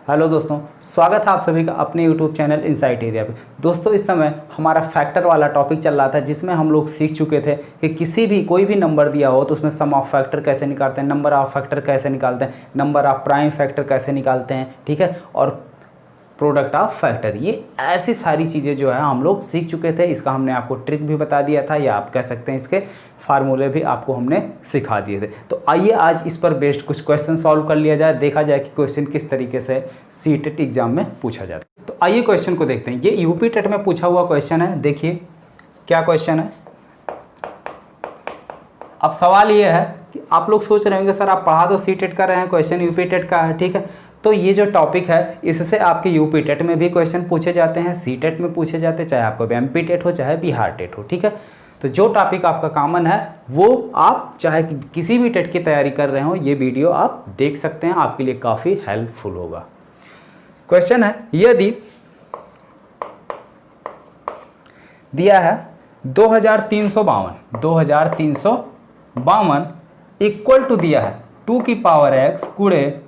Hello दोस्तों, स्वागत है आप सभी का अपने YouTube चैनल इनसाइट एरिया पे। दोस्तों, इस समय हमारा फैक्टर वाला टॉपिक चल रहा था जिसमें हम लोग सीख चुके थे कि किसी भी कोई भी नंबर दिया हो तो उसमें सम ऑफ फैक्टर कैसे निकालते हैं, नंबर ऑफ फैक्टर कैसे निकालते हैं, नंबर ऑफ प्राइम फैक्टर कैसे निकालते हैं, ठीक है, और प्रोडक्ट ऑफ फैक्टर। ये ऐसी सारी चीज़ें जो है हम लोग सीख चुके थे। इसका हमने आपको ट्रिक भी बता दिया था, या आप कह सकते हैं इसके फार्मूले भी आपको हमने सिखा दिए थे। तो आइए आज इस पर बेस्ड कुछ क्वेश्चन सॉल्व कर लिया जाए, देखा जाए कि क्वेश्चन किस तरीके से सीटेट एग्जाम में पूछा जाता है। तो आइए क्वेश्चन को देखते हैं। ये यूपी टेट में पूछा हुआ क्वेश्चन है। देखिए क्या क्वेश्चन है। अब सवाल ये है कि आप लोग सोच रहे होंगे सर आप पढ़ा तो सीटेट कर रहे हैं, क्वेश्चन यूपी टेट का है, ठीक है। तो ये जो टॉपिक है इससे आपके यूपी टेट में भी क्वेश्चन पूछे जाते हैं, सीटेट में पूछे जाते हैं, चाहे आपको एमपी टेट हो चाहे बिहार टेट हो, ठीक है। तो जो टॉपिक आपका कॉमन है वो आप चाहे किसी भी टेट की तैयारी कर रहे हो, ये वीडियो आप देख सकते हैं, आपके लिए काफ़ी हेल्पफुल होगा। क्वेश्चन है, यदि दिया है 2352 इक्वल टू दिया है 2 की पावर x गुणे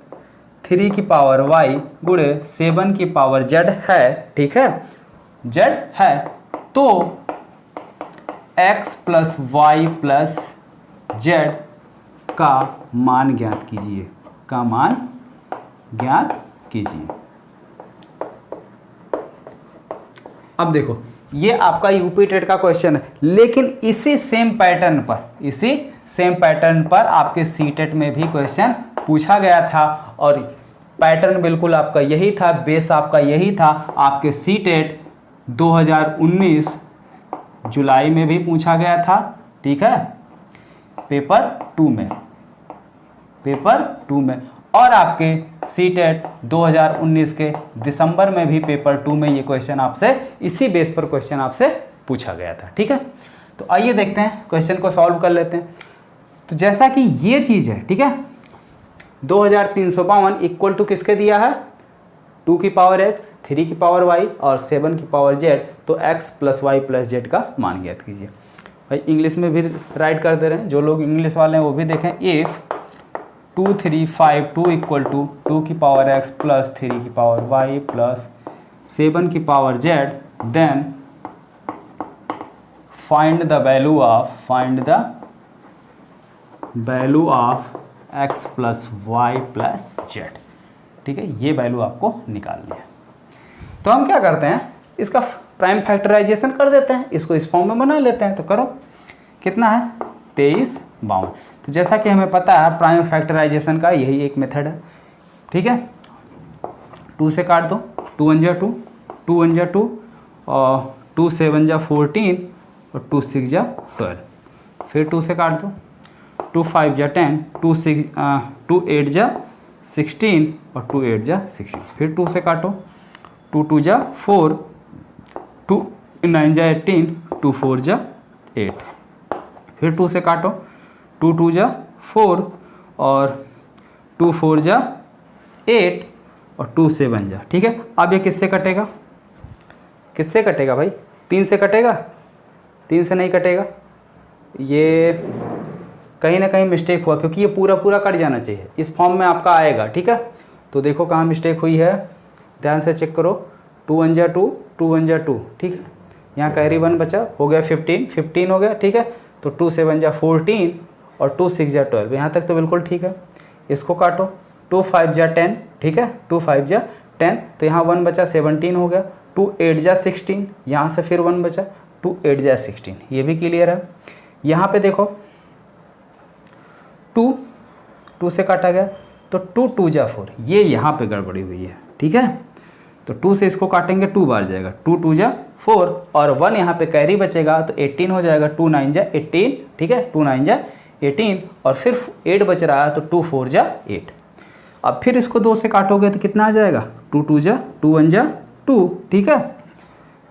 3 की पावर y गुणे 7 की पावर z है, ठीक है, z है, तो x plus y plus z का मान ज्ञात कीजिए, का मान ज्ञात कीजिए। अब देखो ये आपका यूपी टेट का क्वेश्चन है, लेकिन इसी सेम पैटर्न पर आपके सीटेट में भी क्वेश्चन पूछा गया था, और पैटर्न बिल्कुल आपका यही था, बेस आपका यही था। आपके सीटेट 2019 जुलाई में भी पूछा गया था, ठीक है, पेपर 2 में, और आपके सीटेट 2019 के दिसंबर में भी पेपर 2 में ये क्वेश्चन आपसे इसी बेस पर क्वेश्चन आपसे पूछा गया था, ठीक है। तो आइए देखते हैं, क्वेश्चन को सॉल्व कर लेते हैं। तो जैसा कि ये चीज़ है, ठीक है, 2352 इक्वल टू किसके दिया है, 2 की पावर x, 3 की पावर y और 7 की पावर z, तो x plus y plus z का मान ज्ञात कीजिए। भाई इंग्लिश में भी राइट कर दे रहे हैं, जो लोग इंग्लिश वाले हैं वो भी देखें। इफ़ 2352 इक्वल टू 2 की पावर x प्लस 3 की पावर y प्लस 7 की power z, then find the value of x plus y plus z, ठीक है। ये वैल्यू आपको निकालनी है। तो हम क्या करते हैं, इसका प्राइम फैक्टराइजेशन कर देते हैं, इसको इस फॉर्म में बना लेते हैं। तो करो, कितना है 2352। तो जैसा कि हमें पता है प्राइम फैक्टराइजेशन का यही एक मेथड है, ठीक है। 2 से काट दो, 2 1 जा 2, 2 1 जा 2, और 2 7 जा 14 और 2 6 जा 12। फिर 2 से काट दो, 2 5 जा 10, 2 8 जा 16 और 2 8 जा 16। फिर 2 से काटो, 2 2 जा 4, 2 9 जा 18, 2 4 जा 8। फिर 2 से काटो, 2 2 जा 4 और 2 4 जा 8 और 2 7 जा, ठीक है। अब ये किससे कटेगा, किससे कटेगा भाई, 3 से कटेगा, 3 से नहीं कटेगा। ये कहीं ना कहीं मिस्टेक हुआ, क्योंकि ये पूरा पूरा कट जाना चाहिए, इस फॉर्म में आपका आएगा, ठीक है। तो देखो कहाँ मिस्टेक हुई है, ध्यान से चेक करो। 2 1 जा 2, 2 1 जा 2, ठीक है। यहाँ कैरी 1 बचा, हो गया 15 हो गया, ठीक है। तो 2 7 जा 14 और 2 6 जा 12, यहाँ तक तो बिल्कुल ठीक है। इसको काटो, 2 5 जा 10, ठीक है, 2 5 जा 10, तो यहाँ 1 बचा 17 हो गया। 2 8 जा 16, यहाँ से फिर 1 बचा, 2 8 जा 16, ये भी क्लियर है। यहाँ पे देखो 2 से काटा गया, तो 2 2 जा 4, ये यहाँ पे गड़बड़ी हुई है, ठीक है। तो 2 से इसको काटेंगे 2 बार जाएगा, 2 2 जा 4 और 1 यहाँ पे कैरी बचेगा, तो 18 हो जाएगा, 2 9 जा 18, ठीक है, 2 9 जा 18 और फिर 8 बच रहा है, तो 2 4 जा 8। अब फिर इसको 2 से काटोगे तो कितना आ जाएगा, 2 2 जा 2 1 जा 2, ठीक है,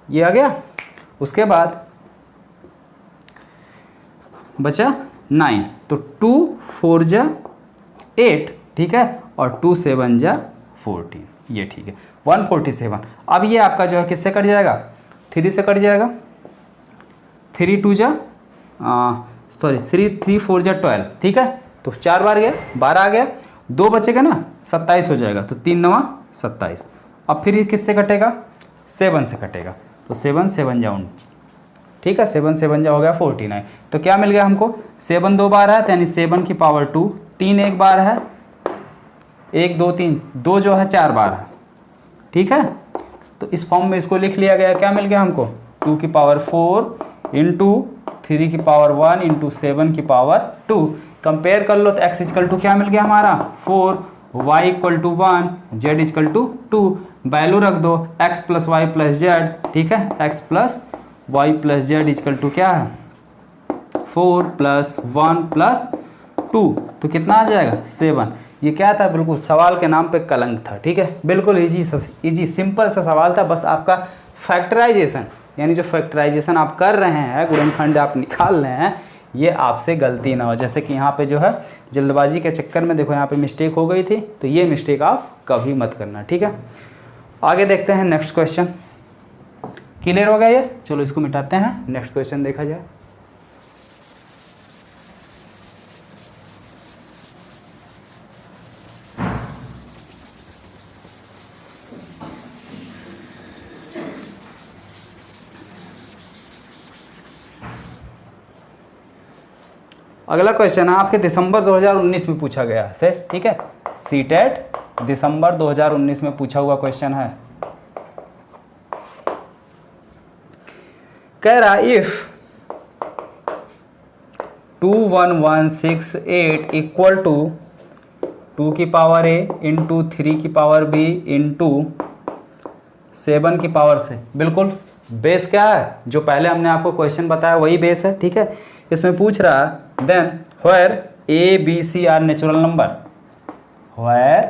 ये आ गया। उसके बाद बचा 9, तो 2 4 जा 8, ठीक है, और 2 7 जा 14, ये ठीक है, 147। अब ये आपका जो है किससे कट जाएगा, 3 से कट जाएगा। 3 2 जा 3 4 जा 12, ठीक है, तो 4 बार गया 12 आ गया। 2 बचेगा ना, 27 हो जाएगा, तो 3 9 27। अब फिर ये किससे कटेगा, 7 से कटेगा, तो 7 7 जाओ, ठीक है, 7 7 जा हो गया 49। तो क्या मिल गया हमको, 7 2 बार है तो यानी 7 की पावर 2, 3 एक बार है, 1 2 3, 2 जो है 4 बार है, ठीक है। तो इस फॉर्म में इसको लिख लिया गया, क्या मिल गया हमको, 2 की पावर 4 इंटू 3 की पावर 1 इंटू 7 की पावर 2। कंपेयर कर लो तो x इक्वल टू क्या मिल गया हमारा 4, y equal to 1, z equal to 2। Value रख दो x plus y plus z, ठीक है, x plus y plus z equal to क्या है 4 प्लस 1 प्लस 2, तो कितना आ जाएगा 7। ये क्या था, बिल्कुल सवाल के नाम पे कलंक था, ठीक है, बिल्कुल इजी सिंपल सा सवाल था। बस आपका फैक्टराइजेशन, यानी जो फैक्टराइजेशन आप कर रहे हैं, गुणनखंड आप निकाल रहे हैं, ये आपसे गलती ना हो। जैसे कि यहाँ पे जो है जल्दबाजी के चक्कर में देखो यहाँ पे मिस्टेक हो गई थी, तो ये मिस्टेक आप कभी मत करना, ठीक है। आगे देखते हैं नेक्स्ट क्वेश्चन। क्लियर हो गया ये, चलो इसको मिटाते हैं, नेक्स्ट क्वेश्चन देखा जाए। अगला क्वेश्चन है आपके दिसंबर 2019 में पूछा गया है, ठीक है, सीटेट दिसंबर 2019 में पूछा हुआ क्वेश्चन है। कह रहा इफ 21168 इक्वल टू 2 की पावर a इंटू 3 की पावर b इंटू 7 की पावर से, बिल्कुल बेस क्या है, जो पहले हमने आपको क्वेश्चन बताया वही बेस है, ठीक है। इसमें पूछ रहा है then where a b c are natural number, where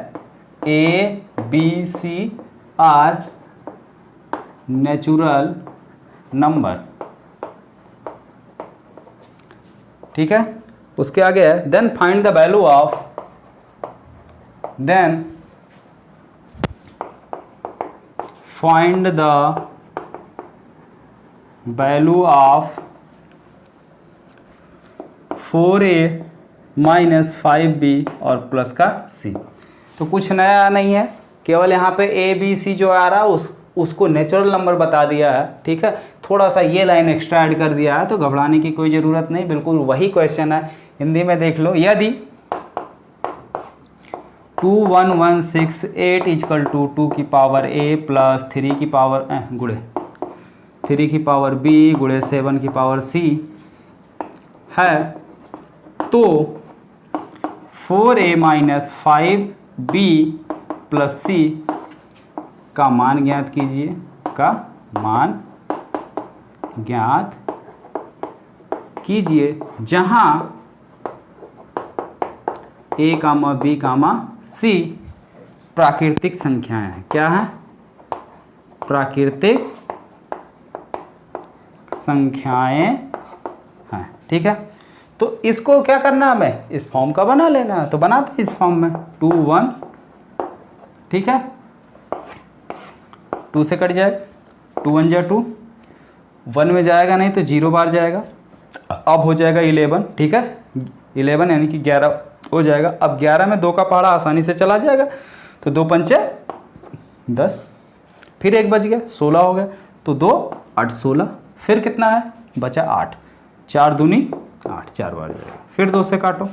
a b c are natural number, ठीक है। उसके आगे है then find the value of, then find the value of 4a minus 5b और प्लस का c। तो कुछ नया नहीं है, केवल यहाँ पे a b c जो आ रहा है उसको नेचुरल नंबर बता दिया है, ठीक है। थोड़ा सा ये लाइन एक्स्ट्रा ऐड कर दिया है, तो घबराने की कोई ज़रूरत नहीं, बिल्कुल वही क्वेश्चन है। हिंदी में देख लो, यदि 21168 इक्वल टू 2 की पावर a प्लस 3 की पावर गुणे 3 की पावर b गुणे 7 की पावर c है, तो 4a minus 5b plus c का मान ज्ञात कीजिए, का मान ज्ञात कीजिए, जहां a comma b comma c प्राकृतिक संख्याएं हैं। क्या है, प्राकृतिक संख्याएं हैं, ठीक है। तो इसको क्या करना है, हमें इस फॉर्म का बना लेना है, तो बनाते हैं इस फॉर्म में 2 1, ठीक है, 2 से कट जाएगा, 2 1 जा 2, 1 में जाएगा नहीं तो 0 बार जाएगा, अब हो जाएगा 11, ठीक है, 11 यानी कि 11 हो जाएगा। अब 11 में 2 का पहाड़ा आसानी से चला जाएगा, तो 2 पंचे 10, फिर 1 बच गया 16 हो गया, तो 2 8 16, फिर कितना है बचा 8, 4 दूनी 8, 4 बार जाएगा, फिर 2 से काटो,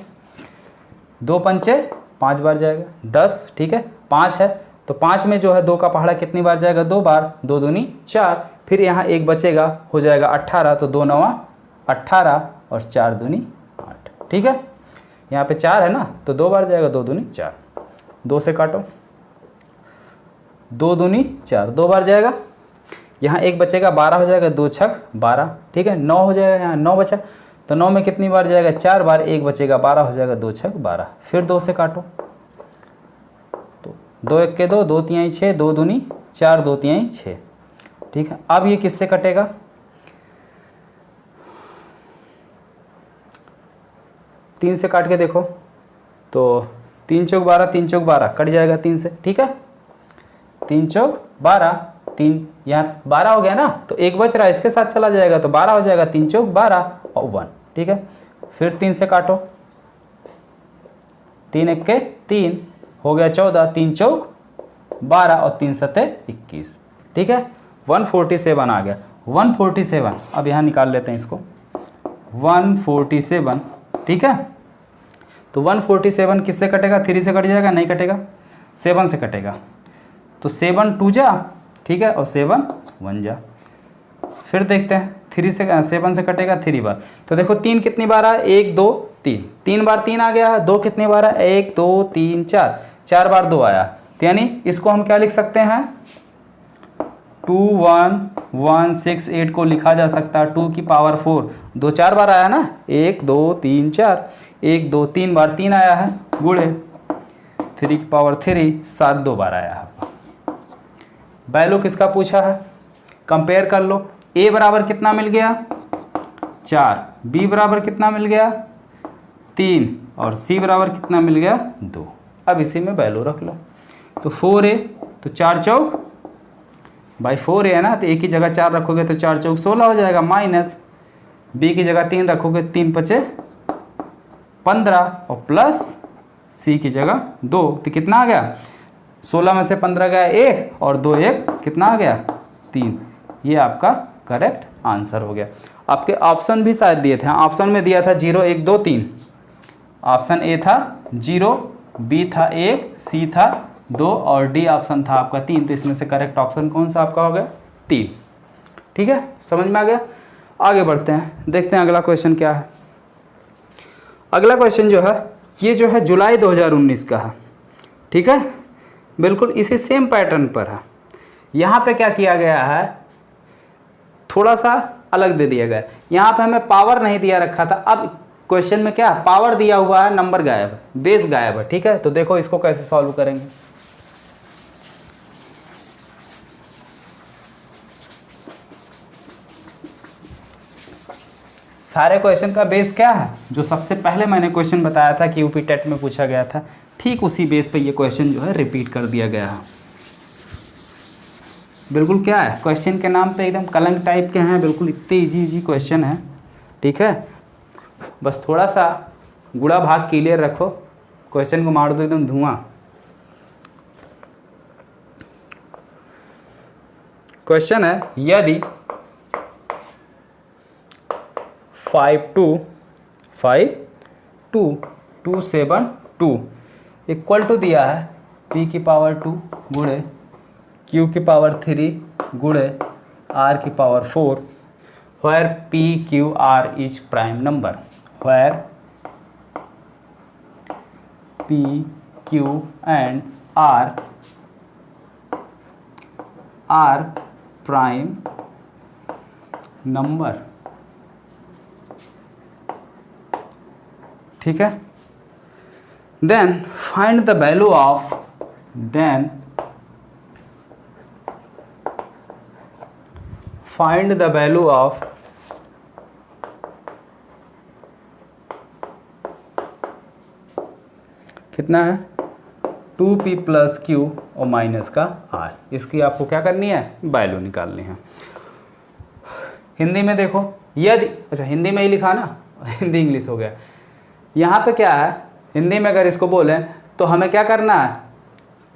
2 पंचे 5 बार जाएगा, 10, ठीक है, 5 है तो 5 में जो है 2 का पहाड़ा कितनी बार जाएगा 2 बार, 2 दूनी 4, फिर यहाँ 1 बचेगा, हो जाएगा 18, तो 2 9 18 और 4 दूनी 8, ठीक है। यहाँ पे 4 है ना, तो 2 बार जाएगा, 2 दूनी 4, 2 से काटो, 2 दूनी 4, 2 बार जाएगा, यहाँ 1 बचेगा, 12 हो जाएगा, 2 छक 12, ठीक है, 9 हो जाएगा, यहाँ 9 बचा, तो 9 में कितनी बार जाएगा 4 बार, 1 बचेगा, 12 हो जाएगा, 2 छक 12, फिर 2 से काटो, तो 2 1 के 2, 2 3 6, 2 दूनी 4, 2 3 6, ठीक है। अब ये किससे कटेगा, 3 से काट के देखो, तो 3 चौक 12, 3 चौक 12 कट जाएगा 3 से, ठीक है, 3 चौक 12, 3 यहाँ 12 हो गया ना, तो 1 बच रहा है, इसके साथ चला जाएगा, तो 12 हो जाएगा, 3 चौक 12 और 1, ठीक है, फिर 3 से काटो, 3 1 3 हो गया 14, 3 चौक 12 और 3 सत्ते 21। ठीक है, 147 आ गया। 147 अब यहाँ निकाल लेते हैं इसको, 147। ठीक है, तो 147 किससे कटेगा? 3 से कट जाएगा? नहीं कटेगा, 7 से कटेगा। तो 7 2 जा, ठीक है, और 7 1 जा। फिर देखते हैं 3 से 7 से कटेगा 3 बार। तो देखो 3 कितनी बार आया? 1 2 3, 3 बार 3 आ गया है। 2 कितनी बार है? 1 2 3 4, 4 बार 2 आया। तो यानी इसको हम क्या लिख सकते हैं? 21168 को लिखा जा सकता है 2 की पावर 4। 2 4 बार आया ना, 1 2 3 4, 1 2 3 बार 3 आया है, गुणे 3 की पावर 3 7 2 बार आया है। वैल्यू किसका पूछा है? कंपेयर कर लो। a बराबर कितना मिल गया? 4, b बराबर कितना मिल गया? 3 और c बराबर कितना मिल गया? 2। अब इसी में वैल्यू रख लो। तो 4a, तो 4 चौक भाई 4a है ना, तो a की जगह 4 रखोगे तो 4 चौक 16 हो जाएगा, माइनस b की जगह 3 रखोगे 3 5 15 और प्लस c की जगह 2, तो कितना आ गया? 16 में से 15 गया 1 और 2 1 कितना आ गया? 3। ये आपका करेक्ट आंसर हो गया। आपके ऑप्शन भी शायद दिए थे। ऑप्शन में दिया था 0 1 2 3। ऑप्शन ए था 0, बी था 1, सी था 2 और डी ऑप्शन था आपका 3। तो इसमें से करेक्ट ऑप्शन कौन सा आपका हो गया? 3। ठीक है, समझ में आ गया? आगे बढ़ते हैं, देखते हैं अगला क्वेश्चन क्या है। अगला क्वेश्चन जो है, ये जो है जुलाई 2019 का है। ठीक है, बिल्कुल इसी सेम पैटर्न पर है। यहाँ पे क्या किया गया है, थोड़ा सा अलग दे दिया गया। यहाँ पे हमें पावर नहीं दिया रखा था। अब क्वेश्चन में क्या पावर दिया हुआ है, नंबर गायब है, बेस गायब है। ठीक है, तो देखो इसको कैसे सॉल्व करेंगे। सारे क्वेश्चन का बेस क्या है? जो सबसे पहले मैंने क्वेश्चन बताया था कि यूपी टेट में पूछा गया था, ठीक उसी बेस पे ये क्वेश्चन जो है रिपीट कर दिया गया है। बिल्कुल क्या है, क्वेश्चन के नाम पे एकदम कलंक टाइप के हैं, बिल्कुल इतने इजी क्वेश्चन है। ठीक है, बस थोड़ा सा गुणा भाग क्लियर रखो, क्वेश्चन को मार दो एकदम धुआं। क्वेश्चन है, यदि 5252272 इक्वल टू दिया है p की पावर 2 गुणे q की पावर 3 गुणे r की power 4, where p q r is prime number, where p q and r are prime number। ठीक है, then find the value of कितना है 2p प्लस q और माइनस का r। इसकी आपको क्या करनी है, वैल्यू निकालनी है। हिंदी में देखो, यदि, अच्छा हिंदी में ही लिखा ना, हिंदी इंग्लिश हो गया। यहाँ पे क्या है, हिंदी में अगर इसको बोलें तो हमें क्या करना है,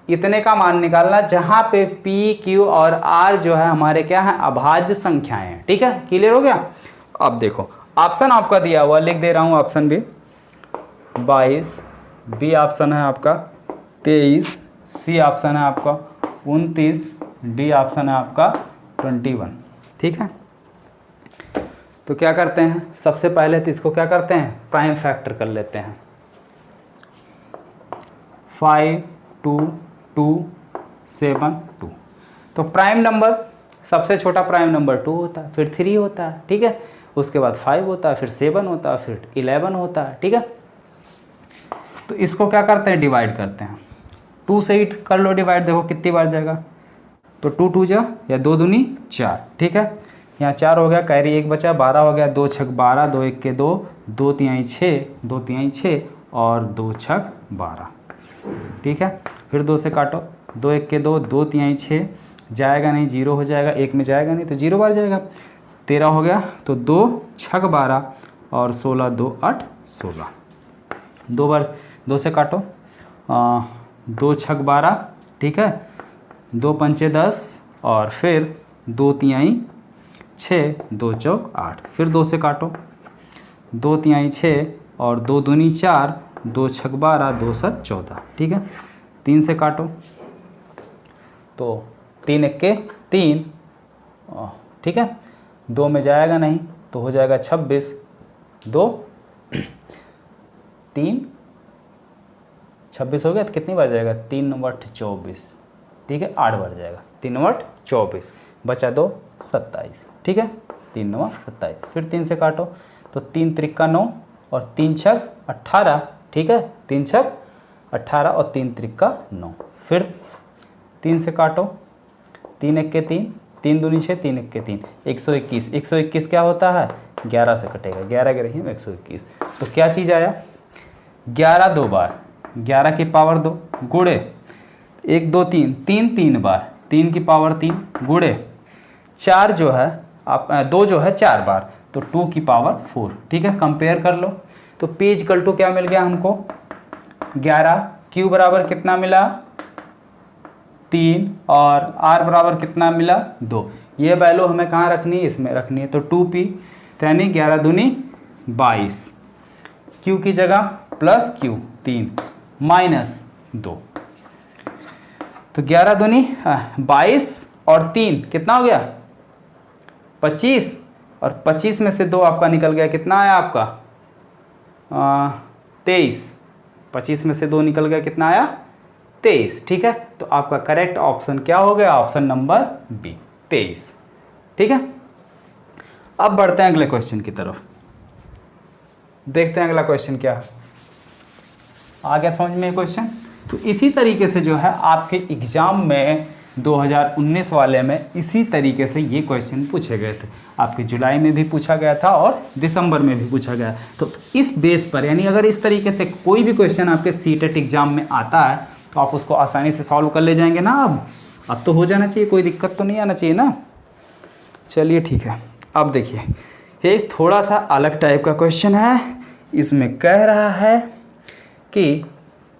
इतने का मान निकालना जहाँ पे p q और r जो है हमारे क्या है, अभाज्य संख्याएं हैं। ठीक है, क्लियर हो गया? अब देखो ऑप्शन आपका दिया हुआ, लिख दे रहा हूँ ऑप्शन भी, 22, बी ऑप्शन है आपका 23, सी ऑप्शन है आपका 29, डी ऑप्शन है आपका 21। ठीक है, तो क्या करते हैं, सबसे पहले तो इसको क्या करते हैं, प्राइम फैक्टर कर लेते हैं। 5 2 2 7 2। तो प्राइम नंबर, सबसे छोटा प्राइम नंबर 2 होता है, फिर 3 होता है। ठीक है, उसके बाद 5 होता है, फिर 7 होता है, फिर 11 होता है। ठीक है, तो इसको क्या करते हैं, डिवाइड करते हैं। 2 से ही कर लो डिवाइड, देखो कितनी बार जाएगा। तो 2 2 जा या 2 दूनी 4। ठीक है, यहाँ 4 हो गया, कैरी 1 बचा, 12 हो गया, 2 छक 12, 2 1 के 2, 2 तिहाई 6, 2 तिहाई 6 और 2 छक 12। ठीक है, फिर 2 से काटो, 2 1 के 2, 2 तिहाई 6, जाएगा नहीं, 0 हो जाएगा, 1 में जाएगा नहीं तो 0 बार जाएगा। 13 हो गया, तो 2 छक 12 और 16 2 8 16, 2 बार 2 से काटो, 2 छक 12, ठीक है, 2 पंचे 10 और फिर 2 तिहाई 6, 2 चौक 8, फिर 2 से काटो, 2 तिहाई 6 और 2 दूनी 4, 2 छक 12, 2 सत 14, ठीक है। 3 से काटो तो 3 एक्के 3, ठीक है, 2 में जाएगा नहीं तो हो जाएगा 26, 2 3 26 हो गया तो कितनी बार जाएगा, 3 वट 24, ठीक है, 8 बार जाएगा, 3 वट 24, बचा 2 27, ठीक है, 3 9 27, फिर 3 से काटो तो 3 त्रिक्का 9 और 3 छक 18, ठीक है, 3 छक 18 और 3 त्रिक्का 9, फिर 3 से काटो, 3 एक्के 3, 3 दूनी 6, 3 एक्के 3, 121, 121 क्या होता है, 11 से कटेगा, 11 के रही 121, तो क्या चीज़ आया, 11 2 बार, 11 की पावर 2 गुणे 1 2 3, 3 3 बार, 3 की पावर 3 गुणे 4 जो है आप 2 जो है 4 बार, तो 2 की पावर 4, ठीक है। कंपेयर कर लो तो P इक्वल टू क्या मिल गया हमको, 11, Q बराबर कितना मिला 3 और R बराबर कितना मिला 2, ये वैल्यू हमें कहाँ रखनी है, इसमें रखनी है, तो 2P तो यानी 11 दूनी 22, Q की जगह प्लस Q 3 माइनस 2, तो 11 दूनी 22 और 3 कितना हो गया 25, और 25 में से 2 आपका निकल गया, कितना आया आपका 23, 25 में से 2 निकल गया, कितना आया 23, ठीक है। तो आपका करेक्ट ऑप्शन क्या हो गया, ऑप्शन नंबर बी 23, ठीक है। अब बढ़ते हैं अगले क्वेश्चन की तरफ, देखते हैं अगला क्वेश्चन क्या है, आ गया समझ में क्वेश्चन। तो इसी तरीके से जो है आपके एग्जाम में 2019 वाले में इसी तरीके से ये क्वेश्चन पूछे गए थे, आपके जुलाई में भी पूछा गया था और दिसंबर में भी पूछा गया। तो इस बेस पर यानी अगर इस तरीके से कोई भी क्वेश्चन आपके सीटेट एग्जाम में आता है तो आप उसको आसानी से सॉल्व कर ले जाएंगे ना। अब तो हो जाना चाहिए, कोई दिक्कत तो नहीं आना चाहिए ना। चलिए ठीक है, अब देखिए एक थोड़ा सा अलग टाइप का क्वेश्चन है। इसमें कह रहा है कि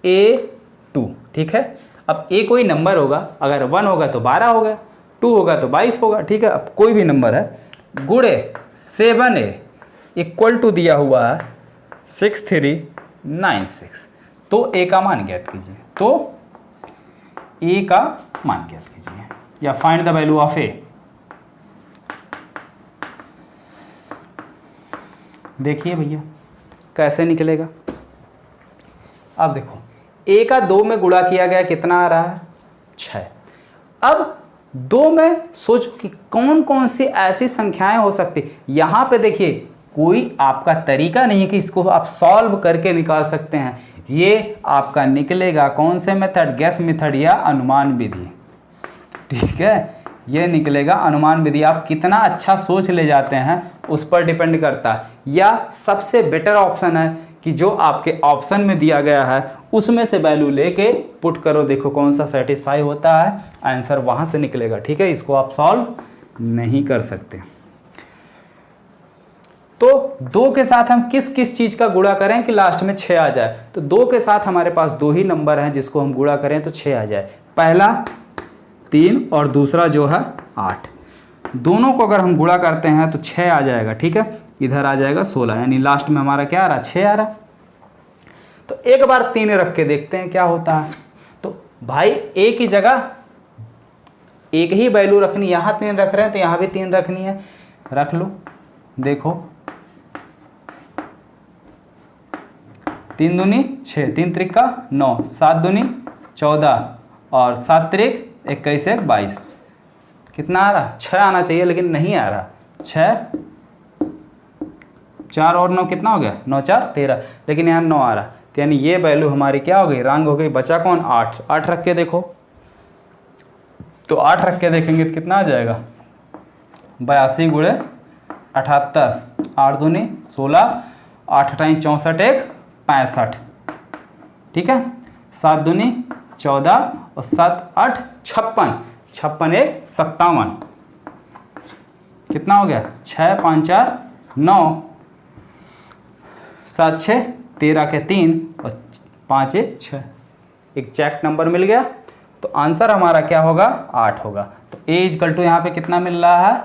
A2, ठीक है। अब A कोई नंबर होगा, अगर 1 होगा तो 12 होगा, 2 होगा तो 22 होगा, ठीक है। अब कोई भी नंबर है, गुणे 7A इक्वल टू दिया हुआ है 6396। तो A का मान ज्ञात कीजिए, तो A का मान ज्ञात कीजिए या find the value of A। देखिए भैया कैसे निकलेगा। अब देखो A का 2 में गुणा किया गया कितना आ रहा है 6। अब 2 में सोचो कि कौन कौन सी ऐसी संख्याएं हो सकती। यहां पे देखिए कोई आपका तरीका नहीं है कि इसको आप सॉल्व करके निकाल सकते हैं। ये आपका निकलेगा कौन से मेथड, गैस मेथड या अनुमान विधि, ठीक है। ये निकलेगा अनुमान विधि। आप कितना अच्छा सोच ले जाते हैं उस पर डिपेंड करता है। या सबसे बेटर ऑप्शन है कि जो आपके ऑप्शन में दिया गया है उसमें से वैल्यू लेके पुट करो, देखो कौन सा सेटिस्फाई होता है, आंसर वहां से निकलेगा, ठीक है। इसको आप सॉल्व नहीं कर सकते। तो 2 के साथ हम किस किस चीज का गुणा करें कि लास्ट में 6 आ जाए। तो 2 के साथ हमारे पास 2 ही नंबर हैं जिसको हम गुणा करें तो 6 आ जाए। पहला 3 और दूसरा जो है 8। दोनों को अगर हम गुणा करते हैं तो 6 आ जाएगा, ठीक है। इधर आ जाएगा 16, यानी लास्ट में हमारा क्या आ रहा है 6 आ रहा। तो एक बार 3 रख के देखते हैं क्या होता है। तो भाई A की जगह एक ही वैल्यू रखनी, यहां 3 रख रहे हैं तो यहां भी 3 रखनी है, रख लो। देखो 3 दूनी 6, 3 त्रिका 9, 7 दूनी 14 और 7 त्रिक 21 1 22। कितना आ रहा 6 आना चाहिए लेकिन नहीं आ रहा। 6 4 और 9 कितना हो गया 9 4 13, लेकिन यहाँ 9 आ रहा। तो यानी ये वैल्यू हमारी क्या हो गई, रंग हो गई। बचा कौन 8। 8 रख के देखो, तो 8 रख के देखेंगे तो कितना आ जाएगा 82 गुणे 78, 8 दूनी 16, 8 टाइम 64 1 65, ठीक है। 7 दूनी 14 और 7 8 56, 56 1 57। कितना हो गया 6 5 4 9, 7 6 13 के 3 और 5 1 6, एग्जैक्ट नंबर मिल गया। तो आंसर हमारा क्या होगा? 8 होगा। तो ए इजकल टू यहाँ पे कितना मिल रहा है?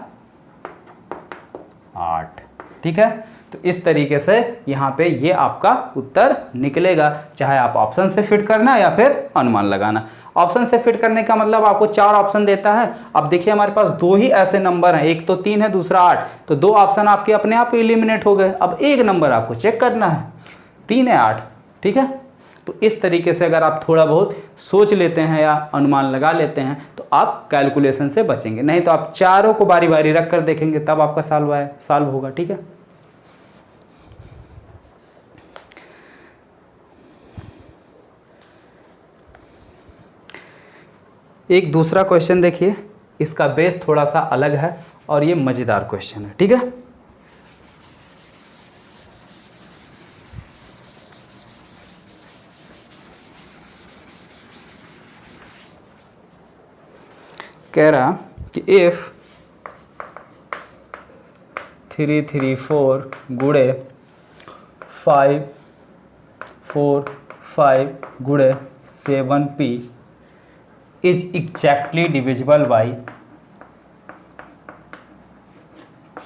8। ठीक है, तो इस तरीके से यहाँ पे ये आपका उत्तर निकलेगा, चाहे आप ऑप्शन से फिट करना या फिर अनुमान लगाना। ऑप्शन से फिट करने का मतलब आपको 4 ऑप्शन देता है। अब देखिए हमारे पास 2 ही ऐसे नंबर हैं, एक तो 3 है, दूसरा 8, तो 2 ऑप्शन आपके अपने आप एलिमिनेट हो गए। अब एक नंबर आपको चेक करना है, 3 है 8। ठीक है, तो इस तरीके से अगर आप थोड़ा बहुत सोच लेते हैं या अनुमान लगा लेते हैं तो आप कैलकुलेशन से बचेंगे। नहीं तो आप चारों को बारी बारी रख कर देखेंगे तब आपका सॉल्व होगा। ठीक है, एक दूसरा क्वेश्चन देखिए, इसका बेस थोड़ा सा अलग है और ये मजेदार क्वेश्चन है। ठीक है, कह रहा कि इफ 334 गुणे 545 गुणे 7p is exactly divisible by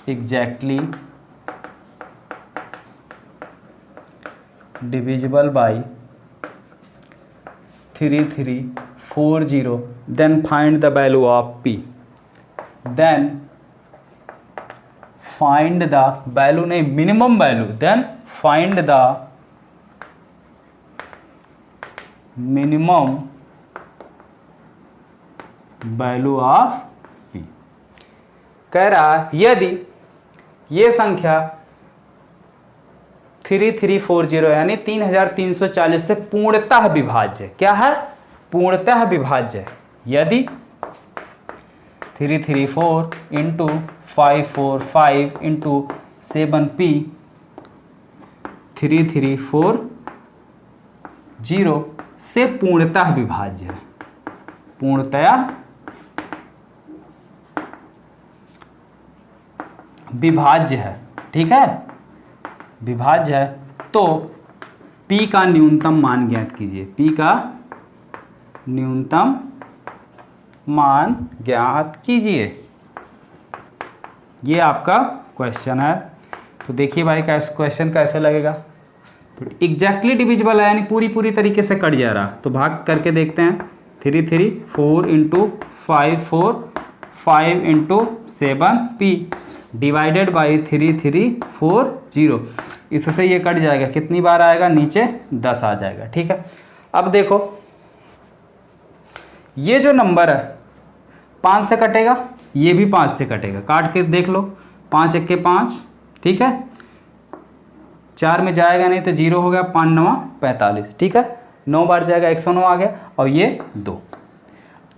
3340, then find the value of p. Then find the value नहीं, minimum value, then find the minimum value of p। कह रहा यदि ये संख्या 3340 यानी 3340 से पूर्णतः विभाज्य, क्या है? पूर्णतः विभाज्य। यदि 334 इंटू 545 इंटू 7p 3340 से पूर्णतः विभाज्य है, पूर्णतया विभाज्य है। ठीक है, विभाज्य है तो p का न्यूनतम मान ज्ञात कीजिए। p का न्यूनतम मान ज्ञात कीजिए, ये आपका क्वेश्चन है। तो देखिए भाई क्वेश्चन कैसे लगेगा। तो एग्जैक्टली डिविजिबल है यानी पूरी तरीके से कट जा रहा, तो भाग करके देखते हैं। 334 into 545 into 7p divided by 3340, इससे ये कट जाएगा। कितनी बार आएगा? नीचे 10 आ जाएगा। ठीक है, अब देखो ये जो नंबर है 5 से कटेगा, ये भी 5 से कटेगा, काट के देख लो। 5 1 5, ठीक है, 4 में जाएगा नहीं तो 0 हो गया, 5 9 45। ठीक है, 9 बार जाएगा 109 आ गया, और ये 2।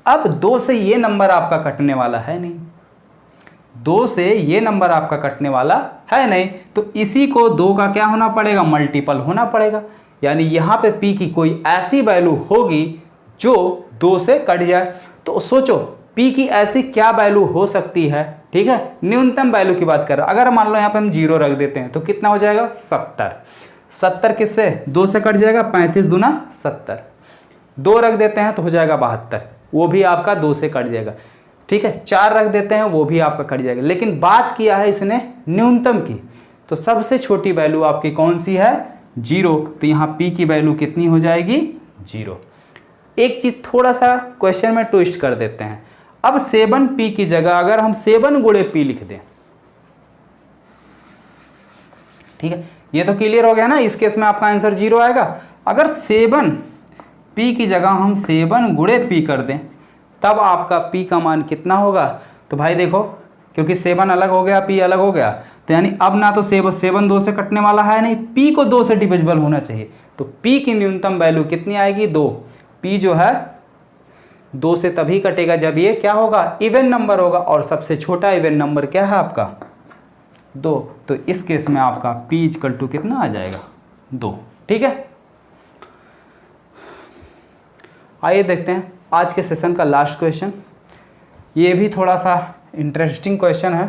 अब 2 से ये नंबर आपका कटने वाला है नहीं, 2 से ये नंबर आपका कटने वाला है नहीं, तो इसी को 2 का क्या होना पड़ेगा? मल्टीपल होना पड़ेगा। यानी यहाँ पे p की कोई ऐसी वैल्यू होगी जो 2 से कट जाए। तो सोचो p की ऐसी क्या वैल्यू हो सकती है। ठीक है, न्यूनतम वैल्यू की बात कर रहे हैं। अगर मान लो यहाँ पे हम 0 रख देते हैं तो कितना हो जाएगा? 70। 70 किससे? 2 से कट जाएगा, 35 दूना 70। 2 रख देते हैं तो हो जाएगा 72, वो भी आपका 2 से कट जाएगा। ठीक है, 4 रख देते हैं वो भी आपका कट जाएगा। लेकिन बात किया है इसने न्यूनतम की, तो सबसे छोटी वैल्यू आपकी कौन सी है? 0। तो यहाँ p की वैल्यू कितनी हो जाएगी? 0। एक चीज थोड़ा सा क्वेश्चन में ट्विस्ट कर देते हैं। अब 7p की जगह अगर हम 7 गुणे p लिख दें, ठीक है, ये तो क्लियर हो गया ना। इस केस में आपका आंसर 0 आएगा। अगर 7p की जगह हम 7 गुणे p कर दें तब आपका p का मान कितना होगा? तो भाई देखो, क्योंकि 7 अलग हो गया, p अलग हो गया, तो यानी अब ना तो 7 2 से कटने वाला है नहीं, p को 2 से डिविजिबल होना चाहिए। तो p की न्यूनतम वैल्यू कितनी आएगी? 2। p जो है 2 से तभी कटेगा जब ये क्या होगा? इवन नंबर होगा, और सबसे छोटा इवन नंबर क्या है आपका? 2। तो इस केस में आपका p इक्वल टू कितना आ जाएगा? 2। ठीक है, आइए देखते हैं आज के सेशन का लास्ट क्वेश्चन। ये भी थोड़ा सा इंटरेस्टिंग क्वेश्चन है।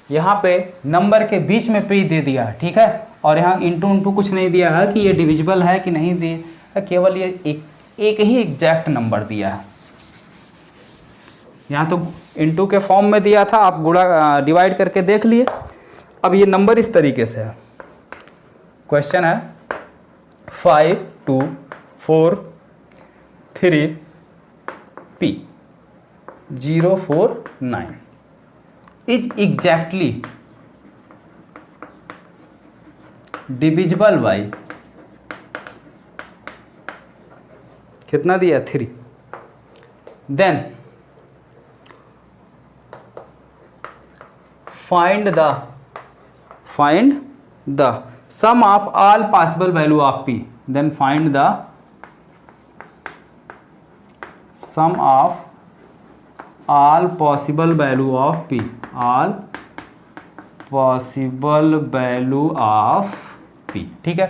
यहाँ पे नंबर के बीच में p दे दिया है, ठीक है, और यहाँ इंटू इंटू कुछ नहीं दिया है कि ये डिविजिबल है कि नहीं दिया, केवल ये एक ही एग्जैक्ट नंबर दिया है। यहाँ तो इंटू के फॉर्म में दिया था, आप गुणा डिवाइड करके देख लिए। अब ये नंबर इस तरीके से है, क्वेश्चन है 5 2 4 3 P 049 is exactly divisible by कितना दिया 3। Then find the sum of all possible value of P। Then find the sum of all possible value of P, all possible value of P। ठीक है,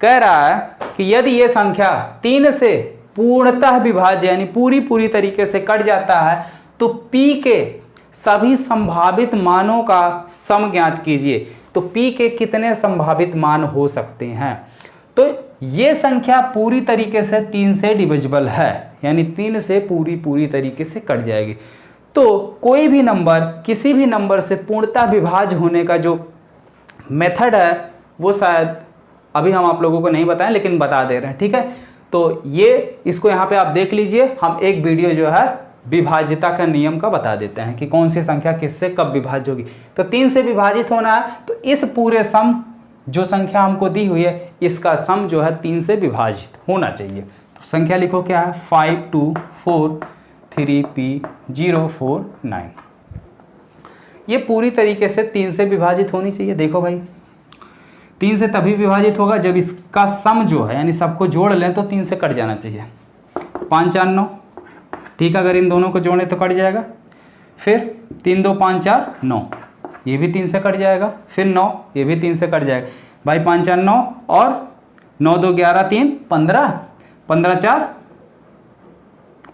कह रहा है कि यदि ये संख्या 3 से पूर्णतः विभाज्य यानी पूरी तरीके से कट जाता है तो P के सभी संभावित मानों का सम ज्ञात कीजिए। तो P के कितने संभावित मान हो सकते हैं? तो ये संख्या पूरी तरीके से 3 से डिविजिबल है, यानी 3 से पूरी तरीके से कट जाएगी। तो कोई भी नंबर किसी भी नंबर से पूर्णतः विभाज्य होने का जो मेथड है वो शायद अभी हम आप लोगों को नहीं बताएं, लेकिन बता दे रहे हैं। ठीक है, तो ये इसको यहाँ पे आप देख लीजिए। हम एक वीडियो जो है विभाज्यता का नियम का बता देते हैं कि कौन सी संख्या किससे कब विभाज्य होगी। तो 3 से विभाजित होना है तो इस पूरे सम जो संख्या हमको दी हुई है इसका सम जो है 3 से विभाजित होना चाहिए। तो संख्या लिखो क्या है 5 2 4 3 P 049। ये पूरी तरीके से 3 से विभाजित होनी चाहिए। देखो भाई 3 से तभी विभाजित होगा जब इसका सम जो है यानी सबको जोड़ लें तो 3 से कट जाना चाहिए। 5 4 9, ठीक है, अगर इन दोनों को जोड़ें तो कट जाएगा। फिर 3 2 5 4 9, ये भी 3 से कट जाएगा। फिर 9, ये भी 3 से कट जाएगा। भाई 5 4 9 और 9 2 11 3 15, 15 4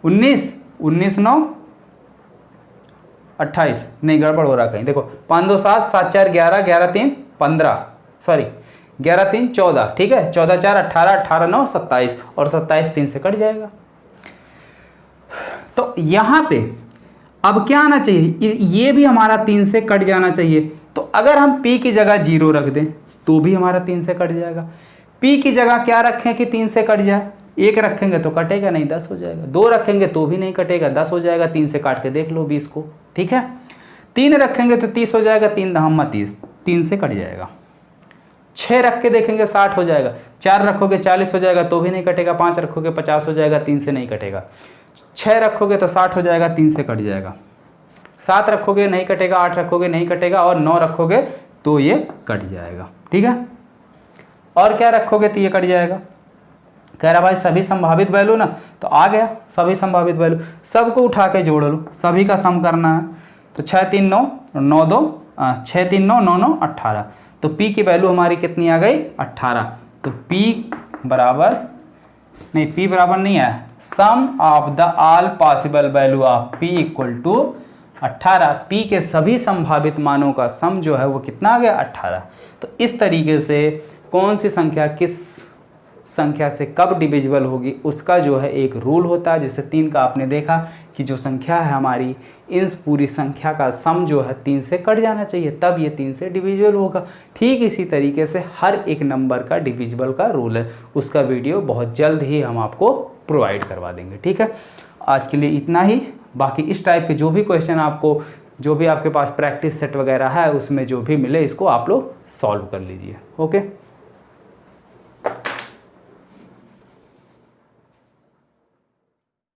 19, 19 9 28, नहीं गड़बड़ हो रहा कहीं। देखो 5 2 7 7 4 11, 11 3 15, सॉरी 11 3 14, ठीक है, 14 4 18, 18 9 27 और 27 3 से कट जाएगा। तो यहाँ पे अब क्या आना चाहिए, ये भी हमारा 3 से कट जाना चाहिए। तो अगर हम P की जगह 0 रख दें तो भी हमारा 3 से कट जाएगा। P की जगह क्या रखें कि 3 से कट जाए? 1 रखेंगे तो कटेगा नहीं, 10 हो जाएगा। 2 रखेंगे तो भी नहीं कटेगा, 10 हो जाएगा। 3 से काट के देख लो 20 को, ठीक है। 3 रखेंगे तो 30 हो जाएगा, 3 दहम 30, 3 से कट जाएगा। 6 रख के देखेंगे 60 हो जाएगा। 4 रखोगे 40 हो जाएगा तो भी नहीं कटेगा। 5 रखोगे 50 हो जाएगा, 3 से नहीं कटेगा। 6 रखोगे तो 60 हो जाएगा, 3 से कट जाएगा। 7 रखोगे नहीं कटेगा, 8 रखोगे नहीं कटेगा और 9 रखोगे तो ये कट जाएगा, ठीक है। और क्या रखोगे तो ये कट जाएगा। कह रहा भाई सभी संभावित वैल्यू ना, तो आ गया सभी संभावित वैल्यू, सबको उठा के जोड़ लो, सभी का सम करना है। तो 6 3 9 9 2 6 3 9 9 9 18। तो P की वैल्यू हमारी कितनी आ गई 18। तो P बराबर नहीं है, sum of the all possible value of P equal to 18। P के सभी संभावित मानों का सम जो है वो कितना आ गया 18। तो इस तरीके से कौन सी संख्या किस संख्या से कब डिविजिबल होगी उसका जो है एक रूल होता है। जैसे 3 का आपने देखा कि जो संख्या है हमारी, इस पूरी संख्या का सम जो है 3 से कट जाना चाहिए, तब ये 3 से डिविजिबल होगा। ठीक इसी तरीके से हर एक नंबर का डिविजिबल का रूल है, उसका वीडियो बहुत जल्द ही हम आपको प्रोवाइड करवा देंगे, ठीक है। आज के लिए इतना ही। बाकी इस टाइप के जो भी क्वेश्चन आपको, जो भी आपके पास प्रैक्टिस सेट वगैरह है उसमें जो भी मिले इसको आप लोग सॉल्व कर लीजिए। ओके।